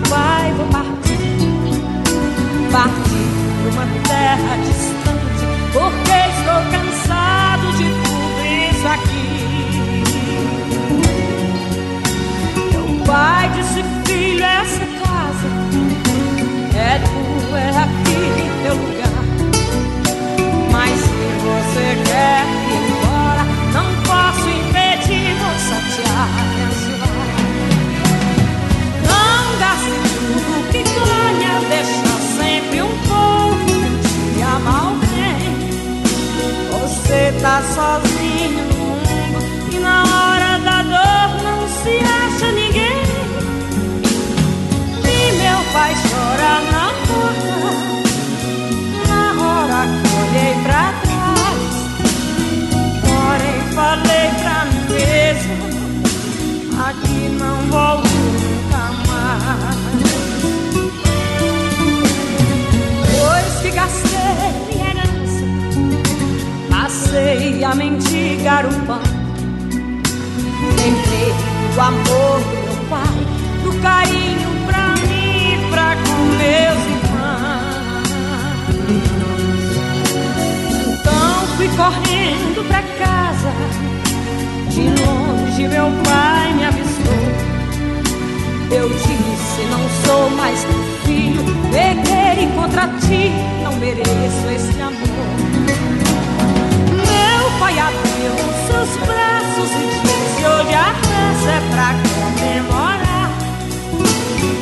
pai, vou partir para uma terra distante, porque estou cansado de tudo isso aqui. Meu pai disse: filho, essa casa é tua, é aqui teu lugar. Mas se você quer ir embora, não posso impedir, vou só te abençoar. Não gaste tudo que ganha, deixa sempre um pouco de amar alguém. Você tá sozinho no mundo e na hora da dor não se acha ninguém. Vi meu pai chorar na porta, na hora que olhei pra trás. Porém falei pra mim mesmo: aqui não volto nunca mais. Pois que gastei minha herança, passei a mendigar o pão. Lembrei do amor do meu pai, do carinho pra mim e pra com meus irmãos. Então fui correndo pra casa, de longe meu pai me avistou. Eu disse: não sou mais teu filho, pequei contra ti, não mereço esse amor. Meu pai abriu os seus braços e disse: hoje a festa é pra comemorar.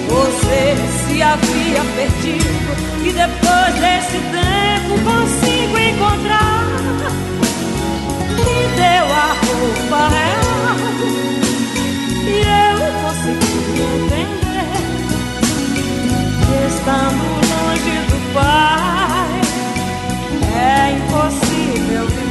Você se havia perdido e depois desse tempo consigo encontrar. Me deu a roupa real e eu consegui entender que estando longe do pai é impossível viver.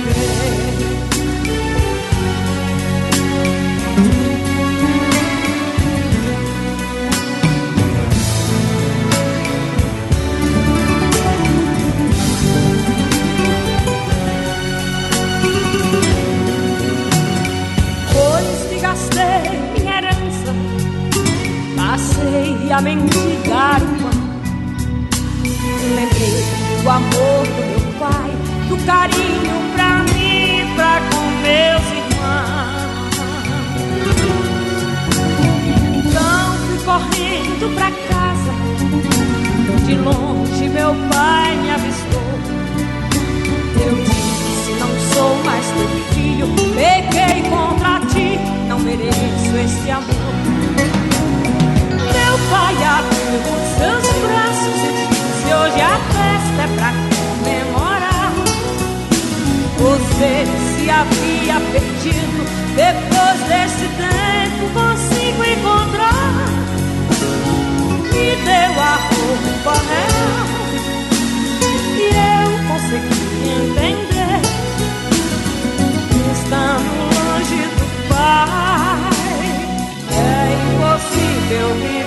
Pois que gastei minha herança, passei a mendigar o pão. Lembrei do amor do meu pai, do carinho pra mim e pra com meus irmãos. Então fui correndo pra casa, de longe meu pai me avistou. Eu disse: não sou mais teu filho, pequei contra ti, não mereço esse amor. Meu pai abriu os seus braços e disse: hoje a festa é pra comemorar. Você se havia perdido, depois desse tempo consigo encontrar. Me deu a roupa real e eu consegui entender que estando longe do pai é impossível viver.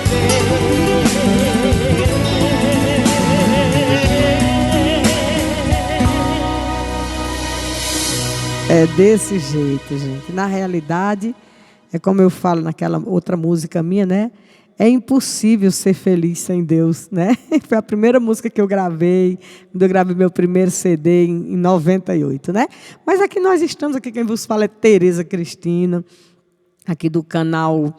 É desse jeito, gente. Na realidade, é como eu falo naquela outra música minha, né? É impossível ser feliz sem Deus, né? Foi a primeira música que eu gravei, quando eu gravei meu primeiro CD em 98, né? Mas aqui nós estamos, aqui quem vos fala é Tereza Cristina, aqui do canal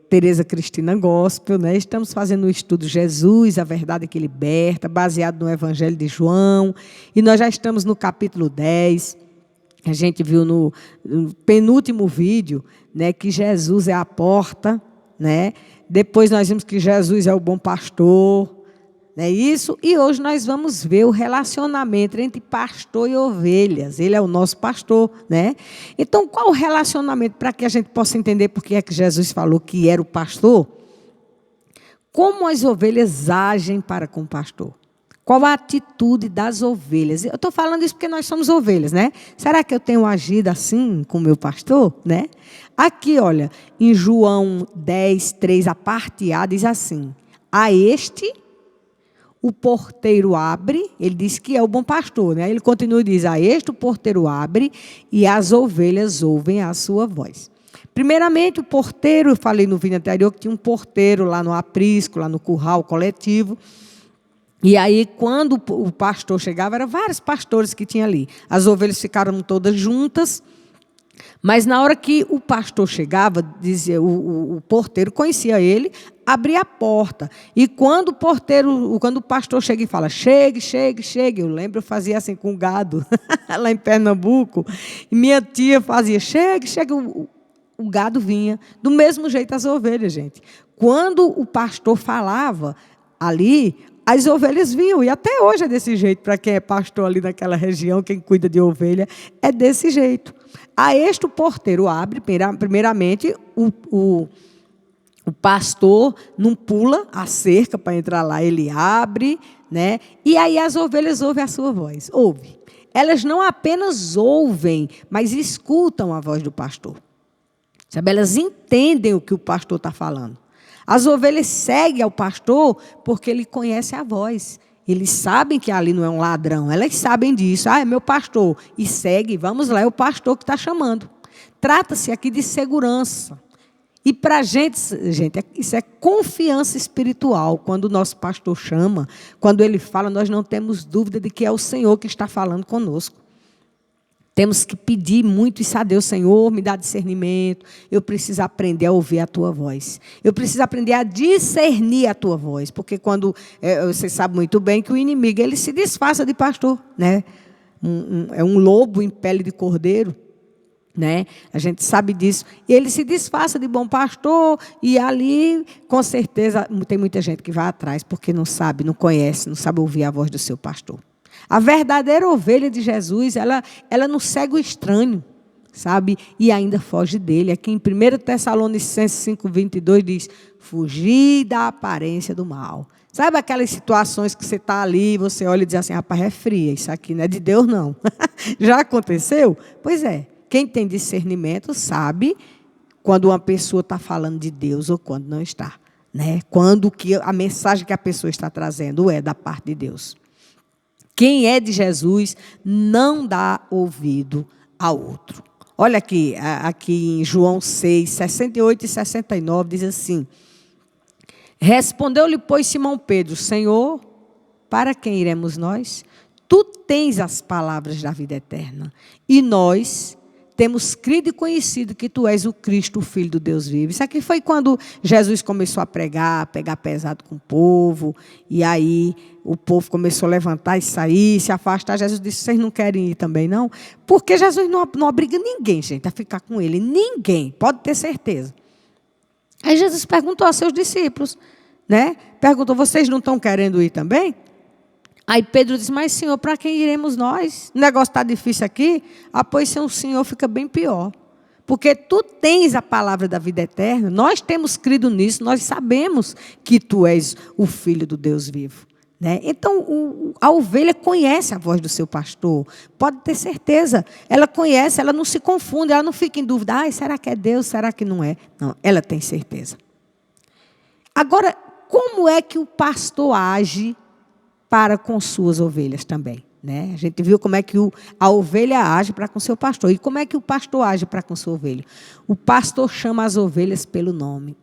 Tereza Cristina Gospel, né? Estamos fazendo o estudo Jesus, a verdade que liberta, baseado no Evangelho de João, e nós já estamos no capítulo 10. A gente viu no penúltimo vídeo, né, que Jesus é a porta, né? Depois nós vimos que Jesus é o bom pastor, né? Isso. E hoje nós vamos ver o relacionamento entre pastor e ovelhas. Ele é o nosso pastor, né? Então, qual o relacionamento para que a gente possa entender por que é que Jesus falou que era o pastor? Como as ovelhas agem para com o pastor? Qual a atitude das ovelhas? Eu estou falando isso porque nós somos ovelhas, né? Será que eu tenho agido assim com o meu pastor, né? Aqui, olha, em João 10, 3, a parte A diz assim: a este o porteiro abre, ele diz que é o bom pastor, né? Ele continua e diz: a este o porteiro abre e as ovelhas ouvem a sua voz. Primeiramente, o porteiro, eu falei no vídeo anterior que tinha um porteiro lá no aprisco, lá no curral coletivo. E aí, quando o pastor chegava, eram vários pastores que tinha ali. As ovelhas ficaram todas juntas. Mas na hora que o pastor chegava, dizia, o porteiro conhecia ele, abria a porta. E quando o pastor chega e fala, chegue, chegue, chegue. Eu lembro, eu fazia assim com o gado, lá em Pernambuco. E minha tia fazia, chegue, chegue. O gado vinha. Do mesmo jeito as ovelhas, gente. Quando o pastor falava ali, as ovelhas vinham. E até hoje é desse jeito, para quem é pastor ali naquela região, quem cuida de ovelha, é desse jeito. A este o porteiro abre, primeiramente, o pastor não pula a cerca para entrar lá, ele abre, né? E aí as ovelhas ouvem a sua voz. Ouve. Elas não apenas ouvem, mas escutam a voz do pastor. Sabe? Elas entendem o que o pastor está falando. As ovelhas seguem ao pastor porque ele conhece a voz. Eles sabem que ali não é um ladrão. Elas sabem disso. Ah, é meu pastor. E segue, vamos lá, é o pastor que está chamando. Trata-se aqui de segurança. E para a gente, isso é confiança espiritual. Quando o nosso pastor chama, quando ele fala, nós não temos dúvida de que é o Senhor que está falando conosco. Temos que pedir muito isso a Deus, Senhor, me dá discernimento. Eu preciso aprender a ouvir a tua voz. Eu preciso aprender a discernir a tua voz. Porque quando, você sabe muito bem que o inimigo, ele se disfarça de pastor, né? É um lobo em pele de cordeiro, né? A gente sabe disso. E ele se disfarça de bom pastor e ali, com certeza, tem muita gente que vai atrás porque não sabe, não conhece, não sabe ouvir a voz do seu pastor. A verdadeira ovelha de Jesus, ela não segue o estranho, sabe? E ainda foge dele. Aqui em 1 Tessalonicenses 5:22 diz, fugir da aparência do mal. Sabe aquelas situações que você está ali, você olha e diz assim, rapaz, é fria, isso aqui não é de Deus não. Já aconteceu? Pois é, quem tem discernimento sabe quando uma pessoa está falando de Deus ou quando não está, né? Quando a mensagem que a pessoa está trazendo é da parte de Deus. Quem é de Jesus não dá ouvido a outro. Olha aqui em João 6, 68 e 69, diz assim, respondeu-lhe, pois, Simão Pedro, Senhor, para quem iremos nós? Tu tens as palavras da vida eterna. E nós temos crido e conhecido que tu és o Cristo, o Filho do Deus vivo. Isso aqui foi quando Jesus começou a pregar, a pegar pesado com o povo. E aí o povo começou a levantar e sair, se afastar. Jesus disse, vocês não querem ir também, não? Porque Jesus não obriga ninguém, gente, a ficar com ele. Ninguém, pode ter certeza. Aí Jesus perguntou aos seus discípulos, né? Perguntou, vocês não estão querendo ir também? Aí Pedro disse, mas Senhor, para quem iremos nós? O negócio está difícil aqui? Pois sem o Senhor fica bem pior. Porque tu tens a palavra da vida eterna, nós temos crido nisso, nós sabemos que tu és o Filho do Deus vivo. Né? Então, a ovelha conhece a voz do seu pastor, pode ter certeza. Ela conhece, ela não se confunde, ela não fica em dúvida, será que é Deus, será que não é? Não, ela tem certeza. Agora, como é que o pastor age para com suas ovelhas também, né? A gente viu como é que a ovelha age para com seu pastor. E como é que o pastor age para com sua ovelha? O pastor chama as ovelhas pelo nome.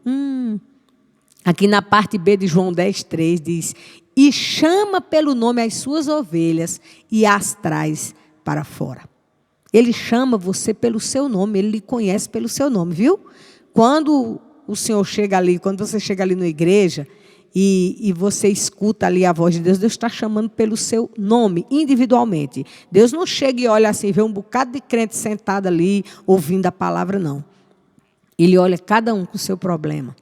Aqui na parte B de João 10:3 diz, e chama pelo nome as suas ovelhas e as traz para fora. Ele chama você pelo seu nome, ele lhe conhece pelo seu nome, viu? Quando o Senhor chega ali, quando você chega ali na igreja, e você escuta ali a voz de Deus, Deus está chamando pelo seu nome, individualmente. Deus não chega e olha assim, vê um bocado de crente sentado ali, ouvindo a palavra, não. Ele olha cada um com o seu problema,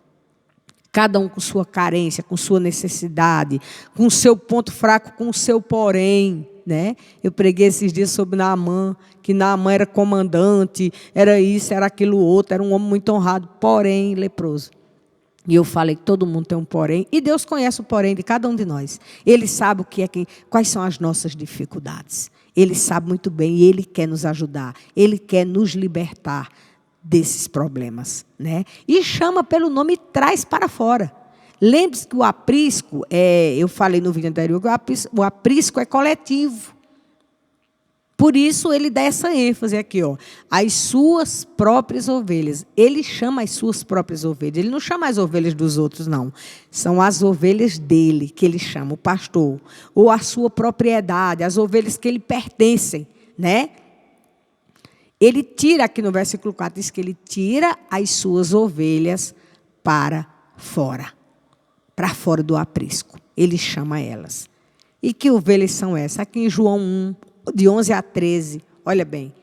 cada um com sua carência, com sua necessidade, com o seu ponto fraco, com o seu porém. Né? Eu preguei esses dias sobre Naamã, que Naamã era comandante, era isso, era aquilo outro, era um homem muito honrado, porém leproso. E eu falei que todo mundo tem um porém, e Deus conhece o porém de cada um de nós. Ele sabe quais são as nossas dificuldades. Ele sabe muito bem e Ele quer nos ajudar. Ele quer nos libertar desses problemas. Né? E chama pelo nome e traz para fora. Lembre-se que o aprisco, eu falei no vídeo anterior, que o aprisco é coletivo. Por isso ele dá essa ênfase aqui, ó, as suas próprias ovelhas. Ele chama as suas próprias ovelhas. Ele não chama as ovelhas dos outros, não. São as ovelhas dele que ele chama, o pastor. Ou a sua propriedade, as ovelhas que ele pertencem, né? Ele tira, aqui no versículo 4, diz que ele tira as suas ovelhas para fora do aprisco. Ele chama elas. E que ovelhas são essas? Aqui em João 1, de 11 a 13, olha bem,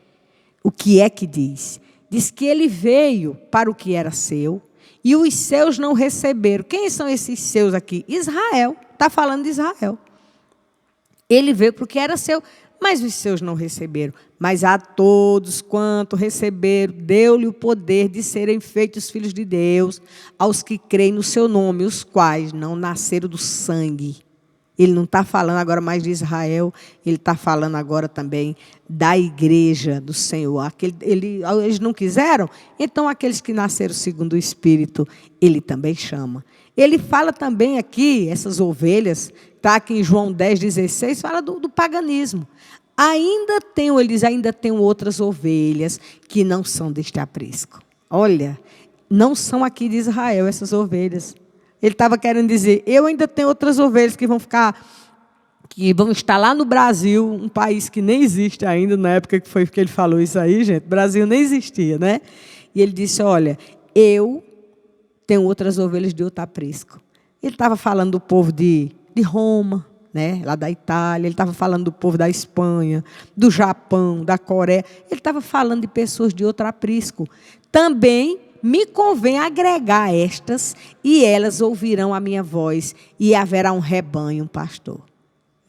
o que é que diz? Diz que ele veio para o que era seu e os seus não receberam. Quem são esses seus aqui? Israel, está falando de Israel. Ele veio para o que era seu, mas os seus não receberam. Mas a todos quanto receberam, deu-lhe o poder de serem feitos filhos de Deus, aos que creem no seu nome, os quais não nasceram do sangue. Ele não está falando agora mais de Israel, ele está falando agora também da igreja do Senhor. Eles não quiseram? Então, aqueles que nasceram segundo o Espírito, ele também chama. Ele fala também aqui, essas ovelhas, está aqui em João 10,16, fala do paganismo. Ele diz, ainda tem outras ovelhas que não são deste aprisco. Olha, não são aqui de Israel essas ovelhas. Ele estava querendo dizer, eu ainda tenho outras ovelhas que vão estar lá no Brasil, um país que nem existe ainda, na época que foi que ele falou isso aí, gente, o Brasil nem existia, né? E ele disse, olha, eu tenho outras ovelhas de outro aprisco. Ele estava falando do povo de Roma, né? Lá da Itália, ele estava falando do povo da Espanha, do Japão, da Coreia, ele estava falando de pessoas de outro aprisco. Também me convém agregar estas, e elas ouvirão a minha voz, e haverá um rebanho, um pastor.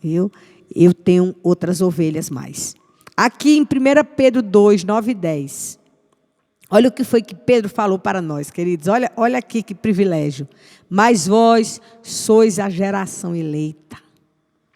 Viu? Eu tenho outras ovelhas mais. Aqui em 1 Pedro 2, 9 e 10. Olha o que foi que Pedro falou para nós, queridos. Olha aqui que privilégio. Mas vós sois a geração eleita.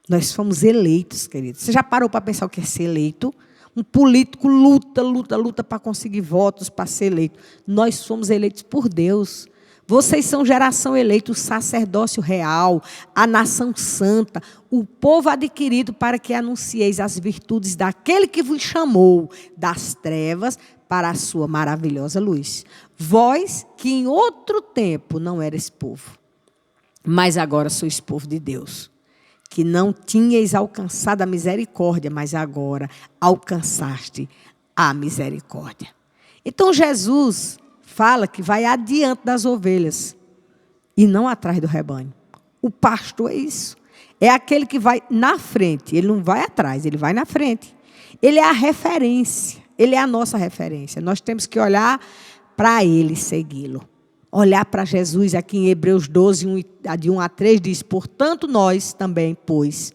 Nós fomos eleitos, queridos. Você já parou para pensar o que é ser eleito? Um político luta para conseguir votos, para ser eleito. Nós somos eleitos por Deus. Vocês são geração eleita, o sacerdócio real, a nação santa, o povo adquirido para que anuncieis as virtudes daquele que vos chamou das trevas para a sua maravilhosa luz. Vós, que em outro tempo não erais povo, mas agora sois povo de Deus. Que não tinhais alcançado a misericórdia, mas agora alcançaste a misericórdia. Então Jesus fala que vai adiante das ovelhas e não atrás do rebanho. O pastor é isso. É aquele que vai na frente, ele não vai atrás, ele vai na frente. Ele é a referência, ele é a nossa referência. Nós temos que olhar para ele e segui-lo. Olhar para Jesus, aqui em Hebreus 12, de 1 a 3, diz, portanto nós também, pois,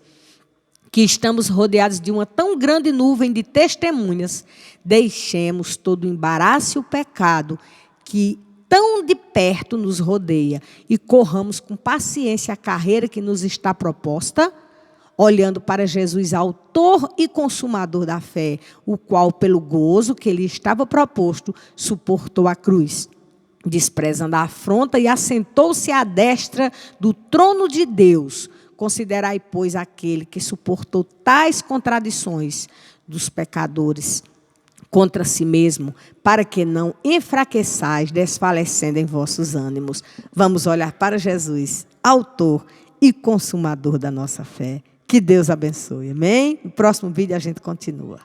que estamos rodeados de uma tão grande nuvem de testemunhas, deixemos todo o embaraço e o pecado que tão de perto nos rodeia e corramos com paciência a carreira que nos está proposta, olhando para Jesus, autor e consumador da fé, o qual, pelo gozo que lhe estava proposto, suportou a cruz, desprezando a afronta, e assentou-se à destra do trono de Deus. Considerai, pois, aquele que suportou tais contradições dos pecadores contra si mesmo, para que não enfraqueçais, desfalecendo em vossos ânimos. Vamos olhar para Jesus, autor e consumador da nossa fé. Que Deus abençoe, amém? No próximo vídeo a gente continua.